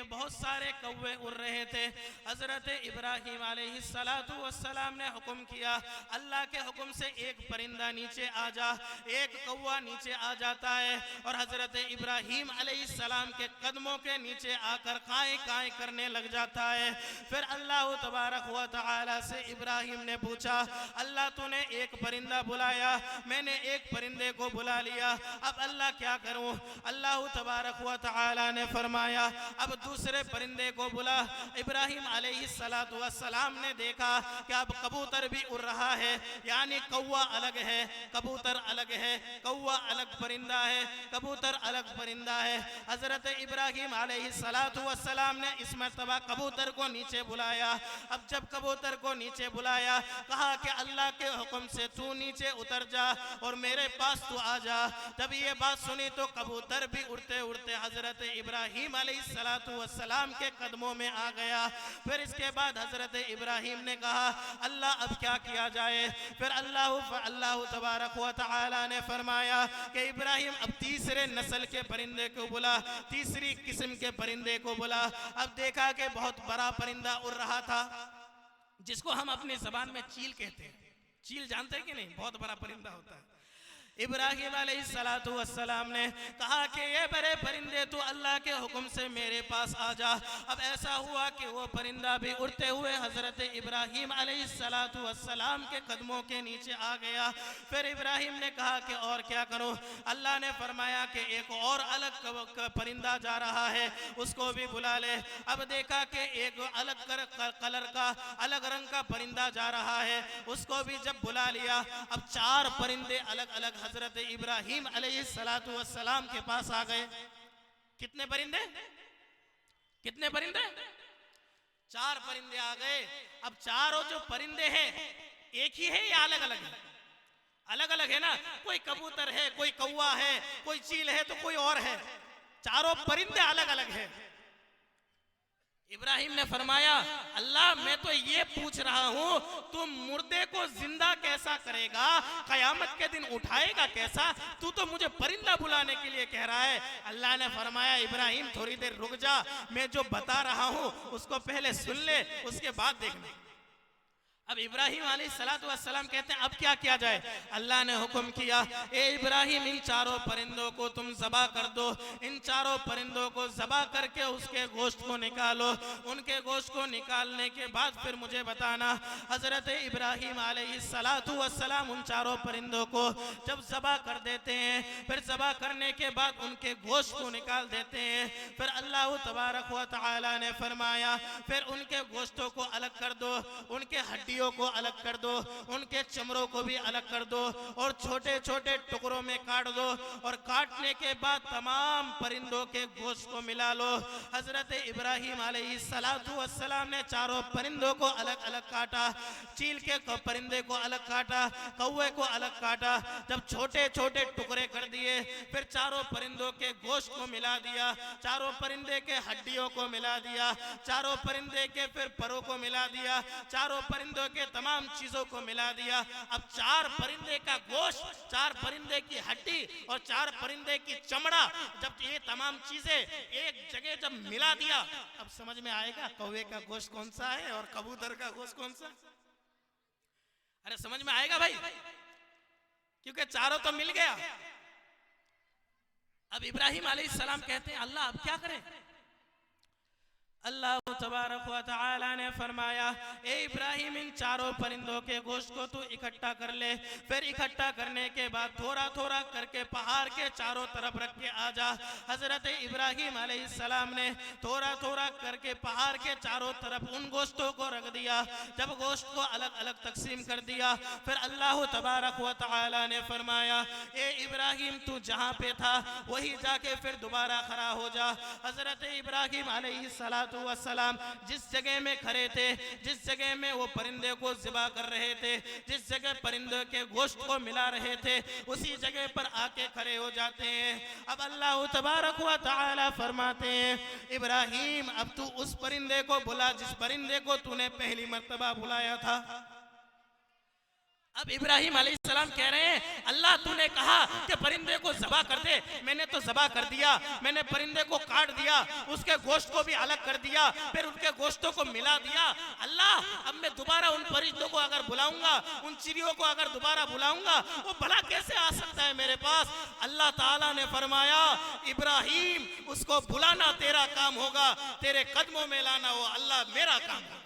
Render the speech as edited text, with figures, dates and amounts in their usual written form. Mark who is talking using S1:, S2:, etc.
S1: बहुत सारे कौवे उड़ रहे थे। हजरत इब्राहिम अलैहिस्सलातु वस्सलाम ने हुक्म किया, अल्लाह के हुक्म से एक परिंदा नीचे आ जा। एक कौवा नीचे आ जाता है और हजरत इब्राहिम अलैहिस्सलाम के कदमों के नीचे आकर काए काए करने लग जाता है। फिर अल्लाह तबारक व तआला से इब्राहिम ने पूछा, अल्लाह तूने एक परिंदा बुलाया, मैंने एक परिंदे को बुला लिया, अब अल्लाह क्या करूं? अल्लाह तबारक व तआला ने फरमाया, अब दूसरे परिंदे को बुला। इब्राहिम अलैहिस्सलातु वस्सलाम ने देखा कि अब कबूतर भी उड़ रहा है, यानी कौवा अलग है, कबूतर अलग है, कौवा अलग परिंदा है, कबूतर अलग परिंदा है। हजरत इब्राहिम अलैहिस्सलातु वस्सलाम ने इस मर्तबा कबूतर को नीचे बुलाया। अब जब कबूतर को नीचे बुलाया, कहा कि अल्लाह के हुक्म से तू नीचे उतर जा और मेरे पास तू आ जा। जब ये बात सुनी तो कबूतर भी उड़ते उड़ते हजरत इब्राहिम अलैहिस्सलातु वस्सलाम के कदमों में आ गया। फिर इसके बाद हजरत इब्राहिम ने कहा, अल्लाह अब क्या किया जाए? फिर अल्लाह तबारक व तआला ने फरमाया कि इब्राहिम अब तीसरे नस्ल के परिंदे को बुला, तीसरी किस्म के परिंदे को बुला। अब देखा कि बहुत बड़ा परिंदा उड़ रहा था, जिसको हम अपनी जबान में चील कहते हैं। चील जानते हैं कि नहीं? बहुत बड़ा परिंदा होता है। इब्राहिम अलैहिस्सलातु वस्सलाम ने कहा कि ये बड़े परिंदे तो अल्लाह के हुक्म से मेरे पास आ जा। अब ऐसा हुआ कि वो परिंदा भी उड़ते हुए हजरत इब्राहिम अलैहिस्सलातु वस्सलाम के कदमों के नीचे आ गया। फिर इब्राहिम ने कहा कि और क्या करूं? अल्लाह ने फरमाया कि एक और अलग परिंदा जा रहा है, उसको भी बुला ले। अब देखा कि एक अलग कलर का, अलग रंग का परिंदा जा रहा है, उसको भी जब बुला लिया, अब चार परिंदे अलग अलग हजरत इब्राहिम अलैहिस्सलातु वस्सलाम के पास आ गए। कितने परिंदे? कितने परिंदे? चार परिंदे आ गए। अब चारों जो परिंदे हैं एक ही है या अलग अलग है? अलग अलग है ना। कोई कबूतर है, कोई कौवा है, कोई चील है, तो कोई और है। चारों परिंदे अलग अलग है। इब्राहिम ने फरमाया, अल्लाह मैं तो ये पूछ रहा हूँ, तुम मुर्दे को जिंदा कैसा करेगा? कयामत के दिन उठाएगा कैसा? तू तो मुझे परिंदा बुलाने के लिए कह रहा है। अल्लाह ने फरमाया, इब्राहिम थोड़ी देर रुक जा, मैं जो बता रहा हूँ उसको पहले सुन ले, उसके बाद देखना। अब इब्राहिम अलैहिस्सलातु वस्सलाम कहते हैं, अब क्या किया जाए? अल्लाह ने हुक्म किया, ए इब्राहिम इन चारों परिंदों को तुम ज़बा कर दो। इन चारों परिंदों को ज़बा करके उसके गोश्त को निकालो। उनके गोश्त को निकालने के बाद फिर मुझे बताना। हज़रत इब्राहिम अलैहिस्सलातु वस्सलाम उन चारों परिंदों को जब ज़बा कर देते हैं, फिर ज़बा करने के बाद उनके गोश्त को निकाल देते हैं। फिर अल्लाह तबारक व तआला ने फरमाया, फिर उनके गोश्तों को अलग कर दो, उनके हड्डियों को अलग कर दो, उनके चमड़ों को भी अलग कर दो और छोटे छोटे टुकड़ों में काट दो। और काटने के बाद तमाम परिंदों के गोश्त को मिला लो। हजरत इब्राहिम अलैहिस्सलातु वस्सलाम ने चारों परिंदों को अलग अलग काटा। चील के परिंदे को अलग काटा, कौवे को अलग काटा। जब छोटे छोटे टुकड़े कर दिए, फिर चारों परिंदों के गोश्त को मिला दिया, चारों परिंदे के हड्डियों को मिला दिया, चारों परिंदे के फिर परों को मिला दिया, चारों परिंदों के तमाम चीजों को मिला दिया। अब चार परिंदे का गोश्त, चार परिंदे की हड्डी और चार परिंदे की चमड़ा, जब ये तमाम चीजें एक जगह जब मिला दिया, अब समझ में आएगा कौवे का गोश्त कौन सा है और कबूतर का गोश्त कौन सा। अरे समझ में आएगा भाई, क्योंकि चारों तो मिल गया। अब इब्राहिम अलैहिस्सलाम कहते हैं, अल्लाह अब क्या करें? अल्लाह तबारक व तआला ने फरमाया, ए इब्राहिम इन चारों परिंदों के गोश्त को तू इकट्ठा कर ले। फिर इकट्ठा करने के बाद थोड़ा थोड़ा करके पहाड़ के चारों तरफ रख के आ जा। हजरत इब्राहिम अलैहिस्सलाम ने थोड़ा थोड़ा करके पहाड़ के चारों तरफ उन गोश्तों को रख दिया। जब गोश्त को अलग अलग तकसीम कर दिया, फिर अल्लाह तबारक व तआला ने फरमाया, ए इब्राहिम तू जहाँ पे था वही जाके फिर दोबारा खड़ा हो जा। हजरत इब्राहिम अलैहिस्सलातु वस्सलाम जिस जगह में खड़े थे, जिस जगह में वो परिंदे को ज़िबा कर रहे थे, जिस जगह परिंदे के गोश्त को मिला रहे थे, उसी जगह पर आके खड़े हो जाते हैं। अब अल्लाह तबारक व तआला फरमाते हैं, इब्राहिम अब तू उस परिंदे को बुला जिस परिंदे को तूने पहली मर्तबा बुलाया था। अब इब्राहिम अलैहिस्सलाम कह रहे हैं अल्लाह तूने कहा कि परिंदे को ज़बा कर दे, मैंने तो ज़बा कर दिया, मैंने परिंदे को काट दिया, उसके गोश्त को भी अलग कर दिया, फिर उनके गोश्तों को मिला दिया। अल्लाह अब मैं दोबारा उन परिंदों को अगर बुलाऊंगा, उन चिड़ियों को अगर दोबारा बुलाऊंगा, वो भला कैसे आ सकता है मेरे पास? अल्लाह ताला ने फरमाया इब्राहिम उसको बुलाना तेरा काम होगा, तेरे कदमों में लाना वो अल्लाह मेरा काम होगा।